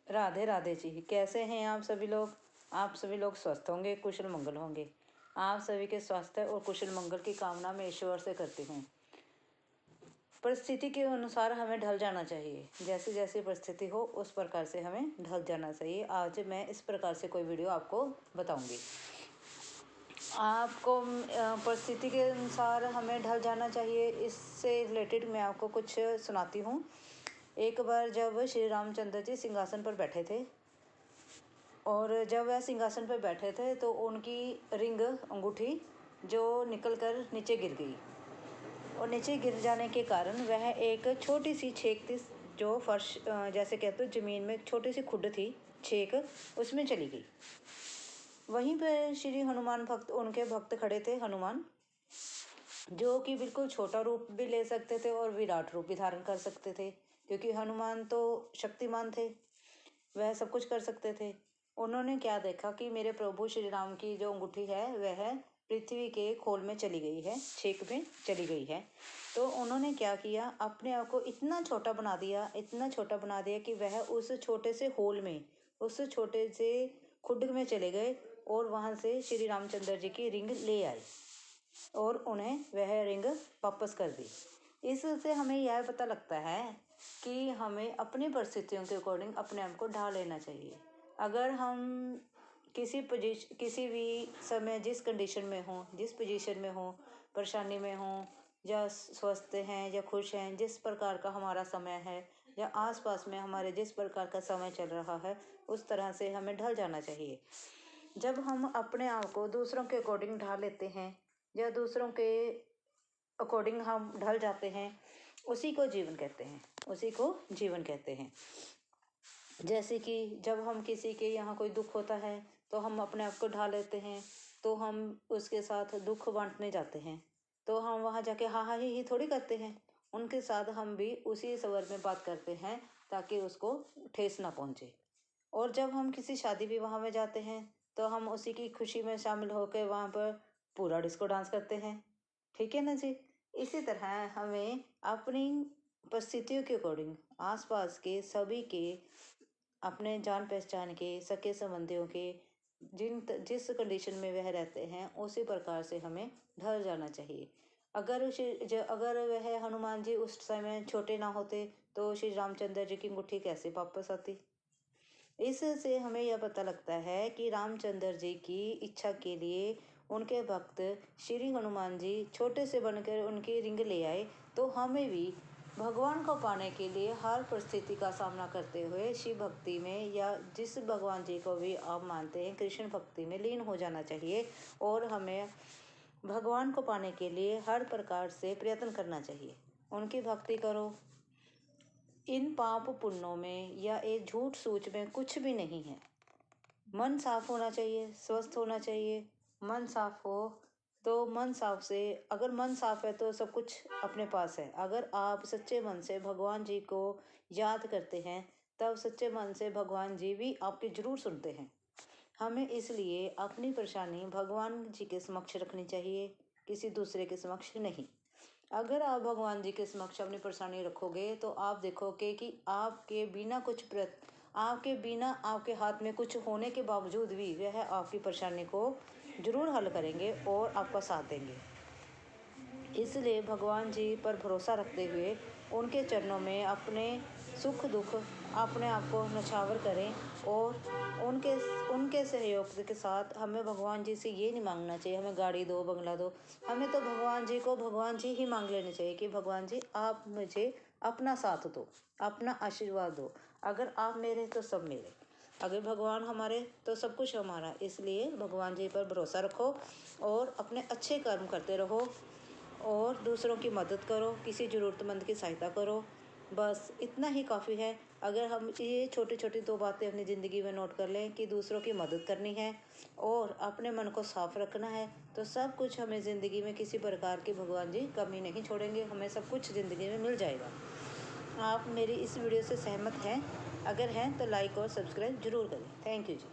राधे राधे जी। कैसे हैं आप सभी लोग? आप सभी लोग स्वस्थ होंगे, कुशल मंगल होंगे। आप सभी के स्वास्थ्य और कुशल मंगल की कामना मैं ईश्वर से करती हूँ। परिस्थिति के अनुसार हमें ढल जाना चाहिए। जैसी जैसी परिस्थिति हो उस प्रकार से हमें ढल जाना चाहिए। आज मैं इस प्रकार से कोई वीडियो आपको बताऊंगी। आपको परिस्थिति के अनुसार हमें ढल जाना चाहिए, इससे रिलेटेड मैं आपको कुछ सुनाती हूँ। एक बार जब श्री रामचंद्र जी सिंहासन पर बैठे थे, और जब वह सिंहासन पर बैठे थे तो उनकी रिंग अंगूठी जो निकलकर नीचे गिर गई, और नीचे गिर जाने के कारण वह एक छोटी सी छेक थी, जो फर्श जैसे कहते हो ज़मीन में एक छोटी सी खुड थी, छेक, उसमें चली गई। वहीं पर श्री हनुमान भक्त, उनके भक्त खड़े थे, हनुमान, जो कि बिल्कुल छोटा रूप भी ले सकते थे और विराट रूप भी धारण कर सकते थे, क्योंकि हनुमान तो शक्तिमान थे, वह सब कुछ कर सकते थे। उन्होंने क्या देखा कि मेरे प्रभु श्री राम की जो अंगूठी है वह पृथ्वी के खोल में चली गई है, छेक में चली गई है। तो उन्होंने क्या किया, अपने आप को इतना छोटा बना दिया, इतना छोटा बना दिया कि वह उस छोटे से होल में, उस छोटे से खुड में चले गए और वहाँ से श्री रामचंद्र जी की रिंग ले आए और उन्हें वह रिंग वापस कर दी। इससे हमें यह पता लगता है कि हमें अपनी परिस्थितियों के अकॉर्डिंग अपने आप को ढाल लेना चाहिए। अगर हम किसी भी समय जिस कंडीशन में हों, जिस पोजीशन में हों, परेशानी में हों, या स्वस्थ हैं या खुश हैं, जिस प्रकार का हमारा समय है या आसपास में हमारे जिस प्रकार का समय चल रहा है, उस तरह से हमें ढल जाना चाहिए। जब हम अपने आप को दूसरों के अकॉर्डिंग ढाल लेते हैं या दूसरों के अकॉर्डिंग हम ढल जाते हैं, उसी को जीवन कहते हैं, उसी को जीवन कहते हैं। जैसे कि जब हम किसी के यहाँ कोई दुख होता है तो हम अपने आप को ढाल लेते हैं, तो हम उसके साथ दुख बांटने जाते हैं, तो हम वहाँ जाके हाँ हाँ ही थोड़ी करते हैं, उनके साथ हम भी उसी स्वर में बात करते हैं ताकि उसको ठेस ना पहुँचे। और जब हम किसी शादी विवाह में जाते हैं तो हम उसी की खुशी में शामिल होकर वहाँ पर पूरा डिस्को डांस करते हैं, ठीक है ना जी। इसी तरह हमें अपनी परिस्थितियों के अकॉर्डिंग आसपास के सभी के, अपने जान पहचान के, सगे संबंधियों के, जिस कंडीशन में वह रहते हैं उसी प्रकार से हमें ढल जाना चाहिए। अगर वह हनुमान जी उस समय छोटे ना होते तो श्री रामचंद्र जी की अंगूठी कैसे वापस आती। इससे हमें यह पता लगता है कि रामचंद्र जी की इच्छा के लिए उनके भक्त श्री हनुमान जी छोटे से बनकर उनकी रिंग ले आए, तो हमें भी भगवान को पाने के लिए हर परिस्थिति का सामना करते हुए शिव भक्ति में, या जिस भगवान जी को भी आप मानते हैं, कृष्ण भक्ति में लीन हो जाना चाहिए। और हमें भगवान को पाने के लिए हर प्रकार से प्रयत्न करना चाहिए। उनकी भक्ति करो। इन पाप पुण्यों में या एक झूठ सूच में कुछ भी नहीं है। मन साफ होना चाहिए, स्वस्थ होना चाहिए। मन साफ हो तो मन साफ से, अगर मन साफ है तो सब कुछ अपने पास है। अगर आप सच्चे मन से भगवान जी को याद करते हैं तब सच्चे मन से भगवान जी भी आपकी जरूर सुनते हैं। हमें इसलिए अपनी परेशानी भगवान जी के समक्ष रखनी चाहिए, किसी दूसरे के समक्ष नहीं। अगर आप भगवान जी के समक्ष अपनी परेशानी रखोगे तो आप देखोगे कि आपके बिना आपके हाथ में कुछ होने के बावजूद भी वह आपकी परेशानी को जरूर हल करेंगे और आपका साथ देंगे। इसलिए भगवान जी पर भरोसा रखते हुए उनके चरणों में अपने सुख दुख अपने आप को नछावर करें, और उनके सहयोग के साथ हमें भगवान जी से ये नहीं मांगना चाहिए हमें गाड़ी दो, बंगला दो। हमें तो भगवान जी ही मांग लेने चाहिए कि भगवान जी आप मुझे अपना साथ दो, अपना आशीर्वाद दो। अगर आप मेरे तो सब मेरे, अगर भगवान हमारे तो सब कुछ हमारा। इसलिए भगवान जी पर भरोसा रखो और अपने अच्छे कर्म करते रहो और दूसरों की मदद करो, किसी ज़रूरतमंद की सहायता करो। बस इतना ही काफ़ी है। अगर हम ये छोटी छोटी दो बातें अपनी ज़िंदगी में नोट कर लें कि दूसरों की मदद करनी है और अपने मन को साफ रखना है, तो सब कुछ हमें ज़िंदगी में किसी प्रकार की भगवान जी कमी नहीं छोड़ेंगे, हमें सब कुछ ज़िंदगी में मिल जाएगा। आप मेरी इस वीडियो से सहमत हैं? अगर हैं तो लाइक और सब्सक्राइब जरूर करें। Thank you ji.